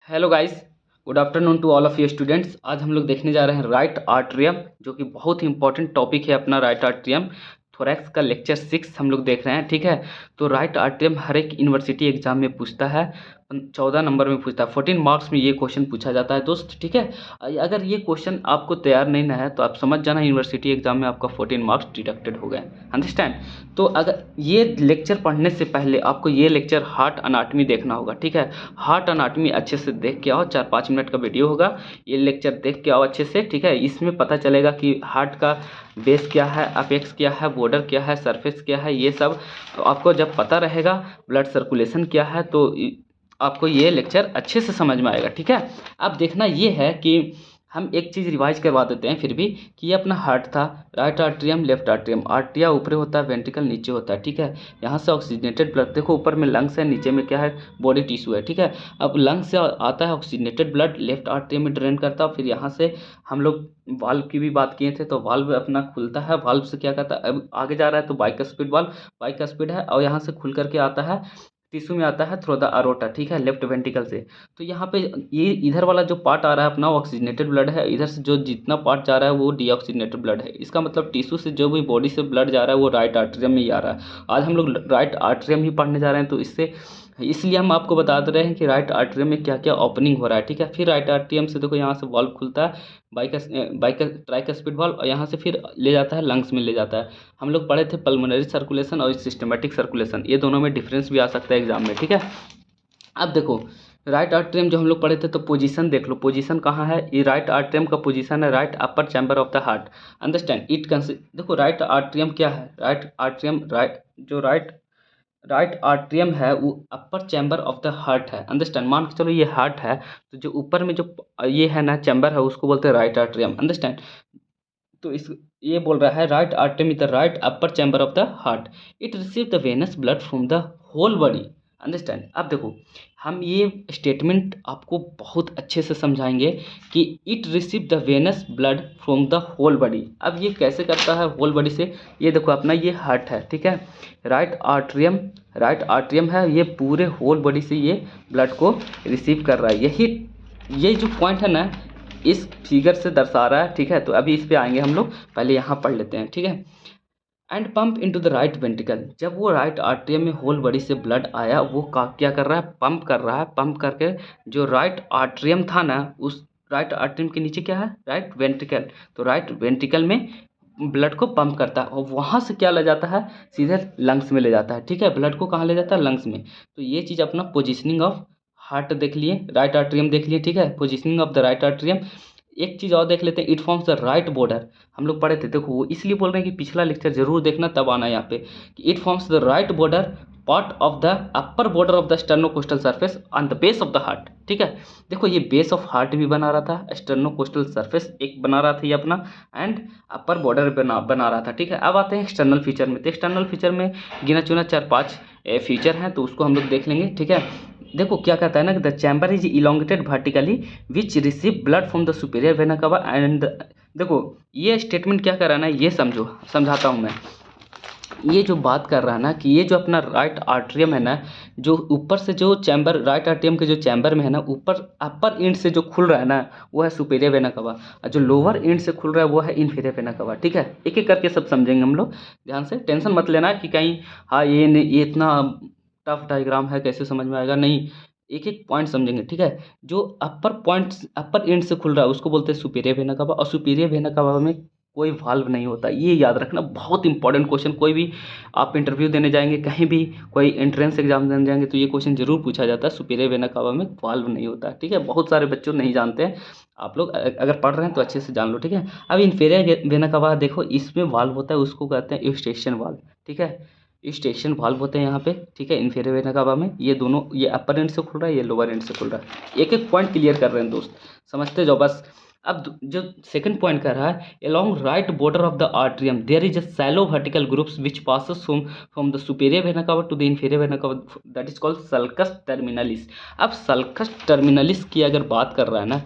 Hello guys, good afternoon to all of you students. आज हम लोग देखने जा रहे हैं राइट आर्टरियम, जो कि बहुत ही इंपॉर्टेंट टॉपिक है अपना राइट आर्टरियम। थोरैक्स का लेक्चर 6 हम लोग देख रहे हैं, ठीक है। तो राइट आर्टरियम हर एक यूनिवर्सिटी एग्जाम में पूछता है, 14 नंबर में पूछता है, 14 मार्क्स में ये क्वेश्चन पूछा जाता है दोस्त, ठीक है। अगर ये क्वेश्चन आपको तैयार नहीं ना है तो आप समझ जाना यूनिवर्सिटी एग्जाम में आपका 14 मार्क्स डिडक्टेड हो गए। अंडरस्टैंड। तो अगर ये लेक्चर पढ़ने से पहले आपको ये लेक्चर हार्ट अनाटमी देखना होगा, ठीक है। हार्ट अनाटमी अच्छे से देख के आओ, 4-5 मिनट का वीडियो होगा, ये लेक्चर देख के आओ अच्छे से, ठीक है। इसमें पता चलेगा कि हार्ट का बेस क्या है, अपेक्स क्या है, बॉर्डर क्या है, सरफेस क्या है, ये सब तो आपको जब पता रहेगा, ब्लड सर्कुलेशन क्या है, तो आपको ये लेक्चर अच्छे से समझ में आएगा, ठीक है। अब देखना ये है कि हम एक चीज़ रिवाइज करवा देते हैं फिर भी, कि ये अपना हार्ट था, राइट आर्टरियम लेफ्ट आर्टरियम, आर्टिया ऊपर होता है, वेंट्रिकल नीचे होता है, ठीक है। यहाँ से ऑक्सीजनेटेड ब्लड, देखो ऊपर में लंग्स है, नीचे में क्या है, बॉडी टिश्यू है, ठीक है। अब लंग्स से आता है ऑक्सीजनेटेड ब्लड, लेफ्ट आर्टरियम में ड्रेन करता है, फिर यहाँ से हम लोग वाल्व की भी बात किए थे, तो वाल्व अपना खुलता है, वाल्व से क्या करता है, अब आगे जा रहा है तो बाइकस्पिड वाल्व, बाइकस्पिड है, और यहाँ से खुल करके आता है टिश्यू में, आता है थ्रू द अरोटा, ठीक है, लेफ्ट वेंट्रिकल से। तो यहाँ पे ये इधर वाला जो पार्ट आ रहा है अपना ऑक्सीजनेटेड ब्लड है, इधर से जो जितना पार्ट जा रहा है वो डीऑक्सीजनेटेड ब्लड है। इसका मतलब टिश्यू से जो भी बॉडी से ब्लड जा रहा है वो राइट आर्टरियम में ही आ रहा है। आज हम लोग राइट आर्टरियम ही पढ़ने जा रहे हैं, तो इससे इसलिए हम आपको बता दे रहे हैं कि राइट आर्टरियम में क्या क्या ओपनिंग हो रहा है, ठीक है। फिर राइट आर्टरियम से देखो यहाँ से वाल्व खुलता है, ट्राइकस्पिड वाल्व, और यहाँ से फिर ले जाता है लंग्स में ले जाता है। हम लोग पढ़े थे पल्मोनरी सर्कुलेशन और सिस्टमेटिक सर्कुलेशन, ये दोनों में डिफरेंस भी आ सकता है एग्जाम में, ठीक है। अब देखो राइट आर्टरियम जो हम लोग पढ़े थे, तो पोजीशन देख लो, पोजीशन कहाँ है, ये राइट आर्टरियम का पोजीशन है right upper chamber of the heart. Understand it देखो राइट आर्टरियम क्या है, राइट आर्टरियम राइट आर्टरियम है वो अपर चैम्बर ऑफ द हार्ट है। अंडरस्टैंड, मान के चलो ये हार्ट है, तो जो ऊपर में जो ये है ना चैम्बर है, उसको बोलते हैं राइट आर्टरियम। अंडरस्टैंड। तो इस ये बोल रहा है right atrium is the right upper chamber of the heart, it receive the venous blood from the whole body. Understand. अब देखो हम ये स्टेटमेंट आपको बहुत अच्छे से समझाएंगे कि it receive the venous blood from the whole body. अब ये कैसे करता है होल बॉडी से, ये देखो अपना ये हार्ट है, ठीक है, राइट आर्टरियम है, ये पूरे होल बॉडी से ये ब्लड को रिसीव कर रहा है। ये जो पॉइंट है ना इस फिगर से दर्शा रहा है, ठीक है। तो अभी इस पे आएंगे हम लोग, पहले यहाँ पढ़ लेते हैं, ठीक है। And pump into the right ventricle, जब वो राइट आर्टरियम में होल बॉडी से ब्लड आया, वो क्या कर रहा है, पंप कर रहा है, पंप करके जो राइट आर्टरियम था ना, उस राइट आर्टरियम के नीचे क्या है, राइट वेंट्रिकल, तो राइट वेंट्रिकल में ब्लड को पंप करता है, और वहाँ से क्या ले जाता है, सीधे लंग्स में ले जाता है, ठीक है। ब्लड को कहाँ ले जाता है, लंग्स में। तो ये चीज़ अपना पोजिशनिंग ऑफ हार्ट देख लिए, राइट आर्टरियम देख लिए, ठीक है, positioning of the right atrium. एक चीज़ और देख लेते हैं, it forms the right border, हम लोग पढ़े थे, देखो वो इसलिए बोल रहे हैं कि पिछला लेक्चर जरूर देखना, तब आना यहाँ पे, कि it forms the right border part of the upper border of the sternocostal surface on the base of the heart, ठीक है। देखो ये बेस ऑफ हार्ट भी बना रहा था, स्टर्नोकोस्टल सरफेस एक बना रहा था ये अपना, एंड अपर बॉर्डर बना रहा था, ठीक है। अब आते हैं एक्सटर्नल फीचर में, तो एक्सटर्नल फीचर में गिना चुना 4-5 फीचर हैं, तो उसको हम लोग देख लेंगे, ठीक है। देखो क्या कहता है ना कि the chamber is elongated vertically which receive blood from the superior vena कवा एंड, देखो ये स्टेटमेंट क्या कर रहा है ना, ये समझो, समझाता हूँ मैं। ये जो बात कर रहा है ना कि ये जो अपना राइट आर्टरियम है ना, जो ऊपर से जो चैम्बर, राइट आर्टरियम के जो चैम्बर में है ना, ऊपर अपर एंड से जो खुल रहा है ना वो है सुपीरियर वेना कवा, और जो लोअर एंड से खुल रहा है वो है इन्फीरियर वेना कवा, ठीक है। एक एक करके सब समझेंगे हम लोग, ध्यान से, टेंशन मत लेना कि कहीं हाँ ये इतना टफ डायग्राम है कैसे समझ में आएगा, नहीं, एक एक पॉइंट समझेंगे, ठीक है। जो अपर एंड से खुल रहा है उसको बोलते हैं सुपीरियर वेना कवा, और सुपीरियर वेना कवा में कोई वाल्व नहीं होता, ये याद रखना, बहुत इंपॉर्टेंट क्वेश्चन। कोई भी आप इंटरव्यू देने जाएंगे, कहीं भी कोई एंट्रेंस एग्जाम देने जाएंगे, तो ये क्वेश्चन जरूर पूछा जाता है, सुपीरियर वेना कवा में वाल्व नहीं होता, ठीक है। बहुत सारे बच्चों नहीं जानते हैं, आप लोग अगर पढ़ रहे हैं तो अच्छे से जान लो, ठीक है। अब इन्फीरियर वेना कवा देखो, इसमें वाल्व होता है, उसको कहते हैं यूस्टेशियन वाल्व, ठीक है। स्टेशन वाल्व होते हैं यहाँ पे, ठीक है, इन्फीरियर वेना कवा में। ये दोनों, ये अपर एंड से खुल रहा है, ये लोअर एंड से खुल रहा है। एक एक पॉइंट क्लियर कर रहे हैं दोस्त, समझते जाओ बस। अब जो सेकंड पॉइंट कर रहा है, along right border of the atrium there is a shallow vertical groups which passes from the superior vena cava to the inferior vena cava, that is called sulcus terminalis। अब sulcus terminalis की अगर बात कर रहा है ना,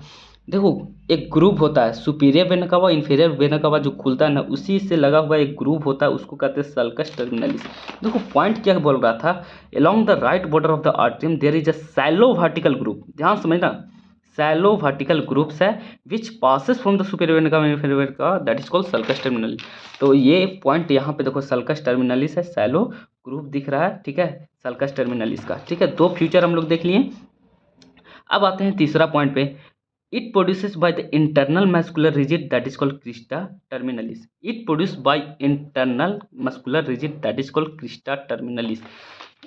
देखो एक ग्रुप होता है, सुपीरियर वेना कवा इन्फीरियर वेना कवा जो खुलता है ना, उसी से लगा हुआ एक ग्रुप होता है, उसको कहते हैं सल्कस टर्मिनलिस। देखो पॉइंट क्या बोल रहा था, along the right border of the atrium there is a shallow vertical group, ध्यान समझना, सैलो वर्टिकल ग्रुप्स है which passes from the superior vena cava inferior का, that is called sulcus terminal. तो ये पॉइंट यहाँ पे देखो सल्कस टर्मिनलिस है, सैलो ग्रुप दिख रहा है, ठीक है, सल्कस टर्मिनलिस का, ठीक है। दो फ्यूचर हम लोग देख लिए। अब आते हैं तीसरा पॉइंट पे। It produces by the internal muscular rigid that is called Crysta terminalis. It produce by internal muscular rigid that is called Crysta terminalis.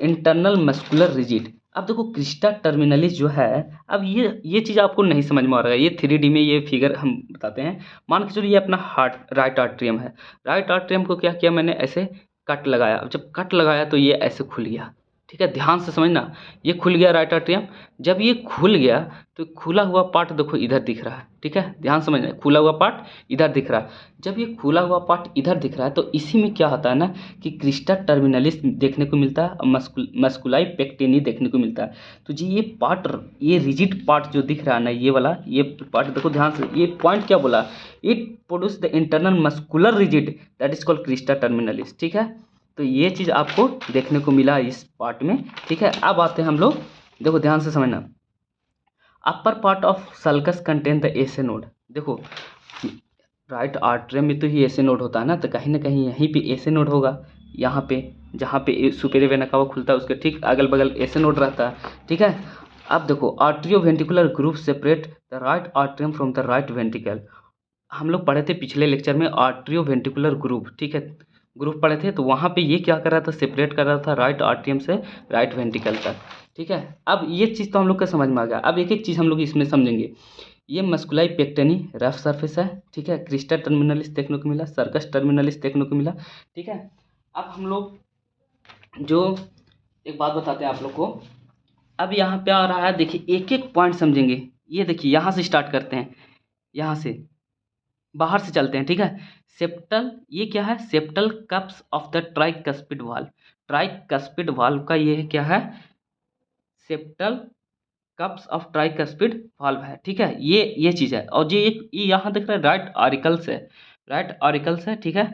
Internal muscular rigid. अब देखो क्रिस्टा टर्मिनलिस जो है, अब ये चीज़ आपको नहीं समझ में आ रहा है, ये 3D में ये फिगर हम बताते हैं। मान के चलिए ये अपना हार्ट राइट आर्ट्रियम है, राइट आर्ट्रियम को क्या किया मैंने, ऐसे कट लगाया। अब जब कट लगाया तो ये ऐसे खुल गया, ठीक है, ध्यान से समझना। ये खुल गया राइट आर्ट्रियम। जब ये खुल गया तो खुला हुआ पार्ट देखो इधर दिख रहा है, ठीक है, ध्यान समझना, खुला हुआ पार्ट इधर दिख रहा है। जब ये खुला हुआ पार्ट इधर दिख रहा है तो इसी में क्या होता है ना कि क्रिस्टा टर्मिनलिस देखने को मिलता है और मस्कुलाई पेक्टिनी देखने को मिलता है। तो जी ये पार्ट, ये रिजिड पार्ट जो दिख रहा है ना, ये वाला, ये पार्ट देखो ध्यान से, ये पॉइंट क्या बोला, it produce the internal muscular rigid that is called Crysta terminalis, ठीक है। तो ये चीज़ आपको देखने को मिला इस पार्ट में, ठीक है। अब आते हैं हम लोग, देखो ध्यान से समझना। Upper part of sulcus contain the essay node. देखो राइट आर्ट्रियम में तो ही एसे नोड होता है ना, तो कहीं ना कहीं यहीं पे एसे नोड होगा। यहाँ पे जहाँ पे सुपेरियर वेना कावा खुलता है उसके ठीक अगल बगल एसे नोड रहता है, ठीक है। अब देखो atrio ventricular group separate the right atrium from the right वेंटिकल। हम लोग पढ़े थे पिछले लेक्चर में आर्ट्रियो वेंटिकुलर ग्रुप, ठीक है, ग्रुप पढ़े थे। तो वहाँ पे ये क्या कर रहा था, सेपरेट कर रहा था राइट आर्ट्रियम से राइट वेंटिकल तक, ठीक है। अब ये चीज़ तो हम लोग को समझ में आ गया। अब एक एक चीज़ हम लोग इसमें समझेंगे। ये मस्कुलाई पेक्टनी रफ सरफेस है, ठीक है, क्रिस्टा टर्मिनलिस देखने को मिला, सर्कस टर्मिनलिस देखने को मिला, ठीक है। अब हम लोग जो एक बात बताते हैं आप लोग को। अब यहाँ पे आ रहा है, देखिए एक एक पॉइंट समझेंगे। ये देखिए यहाँ से स्टार्ट करते हैं, यहाँ से बाहर से चलते हैं, ठीक है। सेप्टल, ये क्या है, septal cups of the tricuspid valve. Tricuspid valve का ये क्या है, septal cups of tricuspid valve है, ठीक है। ये चीज़ है। और जो ये यहाँ देख रहे हैं राइट ऑरिकल्स है, राइट ऑरिकल्स है, ठीक है,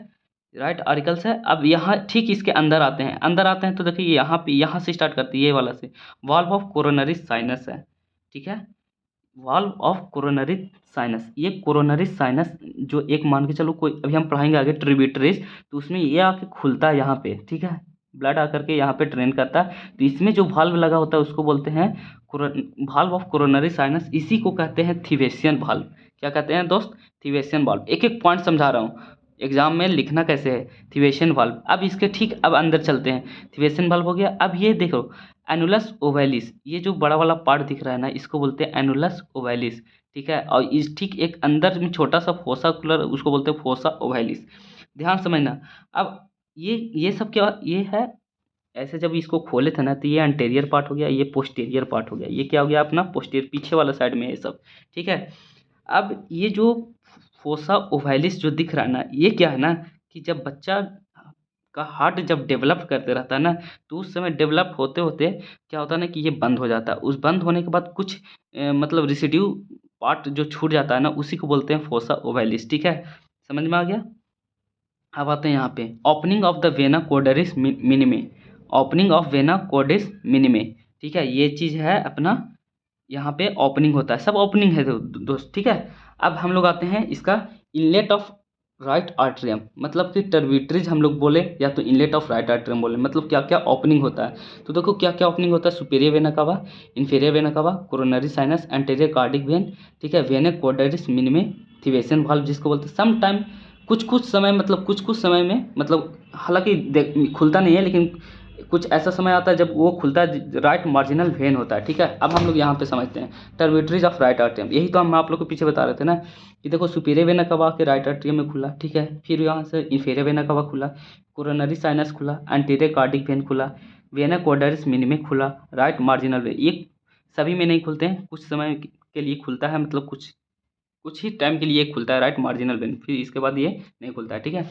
राइट ऑरिकल्स है। अब यहाँ ठीक इसके अंदर आते हैं, अंदर आते हैं तो देखिए यहाँ पे, यहाँ से स्टार्ट करते हैं, ये वाला से वाल्व ऑफ कोरोनरी साइनस है, ठीक है, वाल्व ऑफ कोरोनरी साइनस। ये कोरोनरी साइनस जो एक मान के चलो, कोई अभी हम पढ़ाएंगे आगे ट्रिब्यूटरीज, तो उसमें ये आके खुलता है यहाँ पे, ठीक है, ब्लड आकर के यहाँ पे ड्रेन करता है। तो इसमें जो वाल्व लगा होता है उसको बोलते हैं वाल्व ऑफ कोरोनरी साइनस। इसी को कहते हैं थिवेसियन वाल्व। क्या कहते हैं दोस्त, थिवेसियन वाल्व। एक एक पॉइंट समझा रहा हूँ, एग्जाम में लिखना कैसे है, थिवेसियन वाल्व। अब इसके ठीक अब अंदर चलते हैं। थिवेसियन वाल्व हो गया। अब ये देखो एनुलस ओवैलिस, ये जो बड़ा वाला पार्ट दिख रहा है ना, इसको बोलते हैं एनुलस ओवैलिस, ठीक है। और इस ठीक एक अंदर में छोटा सा फोसा खुला, उसको बोलते हैं फोसा ओवैलिस। ध्यान समझना। अब ये सब क्या ये है, ऐसे जब इसको खोले थे ना, तो ये अंटेरियर पार्ट हो गया, ये पोस्टीरियर पार्ट हो गया। ये क्या हो गया अपना पोस्टीरियर, पीछे वाला साइड में ये सब, ठीक है। अब ये जो फोसा ओवैलिस जो दिख रहा है ना, ये क्या है ना कि जब बच्चा का हार्ट जब डेवलप करते रहता है ना, तो उस समय डेवलप होते होते क्या होता है ना कि ये बंद हो जाता है। उस बंद होने के बाद कुछ मतलब रिसिड्यू पार्ट जो छूट जाता है ना, उसी को बोलते हैं फोसा ओवैलिस, ठीक है। समझ में आ गया। अब आते हैं यहाँ पे opening of the vena cordis minimae. Opening of vena cordis minimae, ठीक है, ये चीज़ है अपना, यहाँ पे ओपनिंग होता है, सब ओपनिंग है दोस्त, ठीक है। अब हम लोग आते हैं इसका इनलेट ऑफ राइट आर्ट्रियम, मतलब कि टर्बिट्रीज हम लोग बोले या तो इनलेट ऑफ राइट आर्ट्रियम बोले, मतलब क्या क्या ओपनिंग होता है। तो देखो क्या क्या ओपनिंग होता है, superior vena cava, inferior vena cava, coronary sinus, anterior cardiac when, ठीक है, वेना कोडरिस मिनिमे, थिवेसियन वाल्व जिसको बोलते हैं। सम टाइम कुछ कुछ समय, मतलब कुछ कुछ समय में, मतलब हालांकि खुलता नहीं है, लेकिन कुछ ऐसा समय आता है जब वो खुलता है, राइट मार्जिनल वेन होता है, ठीक है। अब हम लोग यहाँ पे समझते हैं टर्बिट्रीज ऑफ राइट आर्ट्रियम। यही तो हम आप लोग को पीछे बता रहे थे ना कि देखो सुपेरियर वेना कवा के राइट आर्ट्रियम में खुला, ठीक है, फिर यहाँ से इंफीरियर वेना कवा खुला, कोरोनरी साइनस खुला, एंटीरियर कार्डिक वेन खुला, वेना कोडरिस मिनिमे खुला, राइट मार्जिनल वेन। ये सभी में नहीं खुलते हैं, कुछ समय के लिए खुलता है, मतलब कुछ ही टाइम के लिए खुलता है राइट मार्जिनल वेन, फिर इसके बाद ये नहीं खुलता है, ठीक है।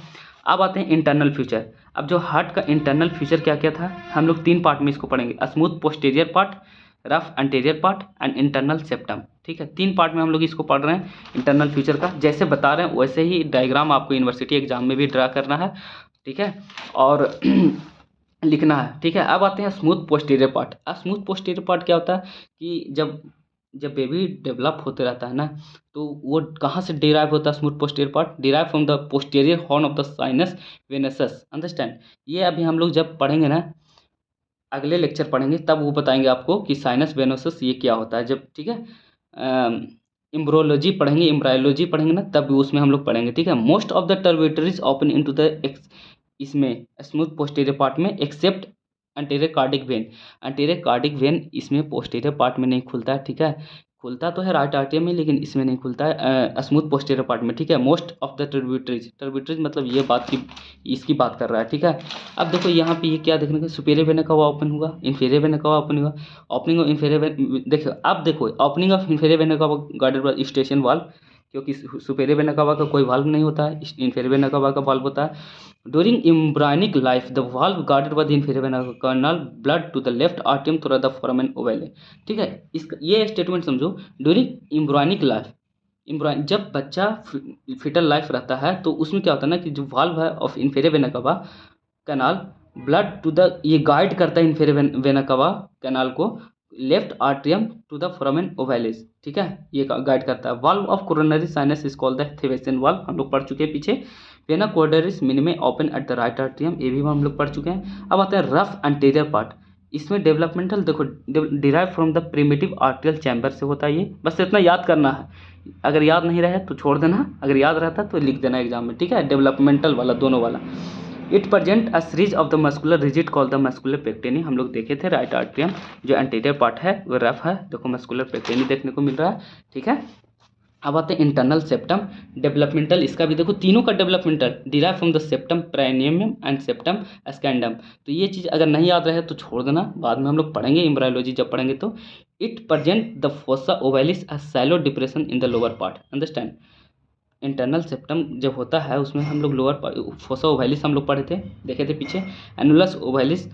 अब आते हैं इंटरनल फ्यूचर। अब जो हार्ट का इंटरनल फ्यूचर क्या क्या था, हम लोग 3 पार्ट में इसको पढ़ेंगे, smooth posterior part, rough anterior part and internal septum, ठीक है। 3 पार्ट में हम लोग इसको पढ़ रहे हैं इंटरनल फ्यूचर का। जैसे बता रहे हैं वैसे ही डायग्राम आपको यूनिवर्सिटी एग्जाम में भी ड्रा करना है, ठीक है, और लिखना है, ठीक है। अब आते हैं स्मूथ पोस्टीरियर पार्ट। अब स्मूथ पोस्टीरियर पार्ट क्या होता है कि जब जब बेबी डेवलप होते रहता है ना, तो वो कहाँ से डिराइव होता है smooth posterior part? Derive from the posterior horn of the sinus venosus, understand. ये अभी हम लोग जब पढ़ेंगे ना, अगले लेक्चर पढ़ेंगे, तब वो बताएंगे आपको कि साइनस वेनोसस ये क्या होता है जब, ठीक है। इम्ब्रोलॉजी पढ़ेंगे, इम्ब्रायोलॉजी पढ़ेंगे ना, तब उसमें हम लोग पढ़ेंगे, ठीक है। Most of the tributaries open into the इसमें स्मूथ पोस्टीरियर पार्ट में, except anterior cardiac vein. Anterior cardiac vein इसमें पोस्टीरियर पार्ट में नहीं खुलता है, ठीक है। खुलता तो है राइट आर्टियम में, लेकिन इसमें नहीं खुलता है स्मूथ पोस्टीरियर पार्ट में, ठीक है। मोस्ट ऑफ द टर्बिटरीज, टर्बिटरीज मतलब ये बात की, इसकी बात कर रहा है, ठीक है। अब देखो यहाँ पे ये क्या देखने का, सुपेरियर वेना कब ओपन हुआ, इन्फीरियर वेना कब ओपन हुआ। ओपनिंग ऑफ इन्फीरियर वेन, देखो अब देखो, ओपनिंग ऑफ इन्फीरियर वेना कब गार्डेड बाय स्टेशन वाल्व, क्योंकि सुपेरियर वेना कवा का कोई वाल्व नहीं होता है, इन्फीरियर वेना कवा का वाल्व होता है। During embryonic life the valve guarded by the inferior vena caval blood to the left आर्टियम थ्रू द फोरामेन ओवले, ठीक है। इसका ये स्टेटमेंट समझो, ड्यूरिंग एम्ब्रायनिक लाइफ, जब बच्चा फिटल लाइफ रहता है, तो उसमें क्या होता है ना कि जो वाल्व है of inferior vena cava canal, blood to the, ये गाइड करता है इन्फीरियर वेना कवा कैनाल को left atrium to the foramen ovalis, ठीक है। ये गाइड करता है। Valve of coronary sinus is called the thebesian valve, हम लोग पढ़ चुके हैं पीछे। Vena cordis minimae open at the right atrium, ये भी हम लोग पढ़ चुके हैं। अब आता है रफ एंटीरियर पार्ट, इसमें डेवलपमेंटल देखो derive from the primitive आर्टियल chamber से होता है ये, बस इतना याद करना है। अगर याद नहीं रहे तो छोड़ देना, अगर याद रहता तो लिख देना एग्जाम में, ठीक है। डेवलपमेंटल वाला, दोनों वाला। It present a series of the muscular रिजिड कॉल्ड द मस्कुलर पेक्टेनी, हम लोग देखे थे। राइट आर्ट्रियम जो एंटीरियर पार्ट है वो रफ है, देखो मस्कुलर पेक्टेनी देखने को मिल रहा है, ठीक है। अब आते हैं इंटरनल सेप्टम डेवलपमेंटल, इसका भी देखो तीनों का developmental derive from the septum primum and septum secundum. तो ये चीज़ अगर नहीं याद रहे तो छोड़ देना, बाद में हम लोग पढ़ेंगे एम्ब्रायोलॉजी जब पढ़ेंगे तो। It present the fossa ovalis a shallow depression in the lower part, understand. Internal septum जब होता है उसमें हम लोग लोअर फोसा ओवैलिस हम लोग पढ़े थे, देखे थे पीछे। Annulus ovalis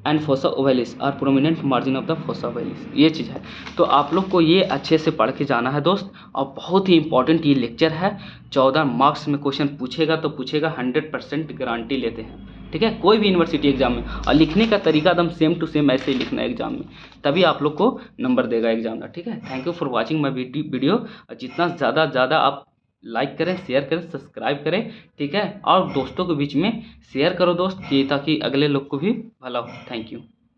and fossa ovalis are prominent margin of the fossa ovalis, ये चीज़ है। तो आप लोग को ये अच्छे से पढ़ के जाना है दोस्त, और बहुत ही इंपॉर्टेंट ये लेक्चर है। 14 मार्क्स में क्वेश्चन पूछेगा तो पूछेगा, 100% गारंटी लेते हैं, ठीक है। कोई भी यूनिवर्सिटी एग्जाम में, और लिखने का तरीका एकदम सेम टू सेम ऐसे ही लिखना है एग्जाम में, तभी आप लोग को नंबर देगा एग्जाम में, ठीक है। Thank you for watching my video. जितना ज़्यादा आप लाइक करें, शेयर करें, सब्सक्राइब करें, ठीक है। और दोस्तों के बीच में शेयर करो दोस्त, कि ताकि अगले लोग को भी भला हो। Thank you.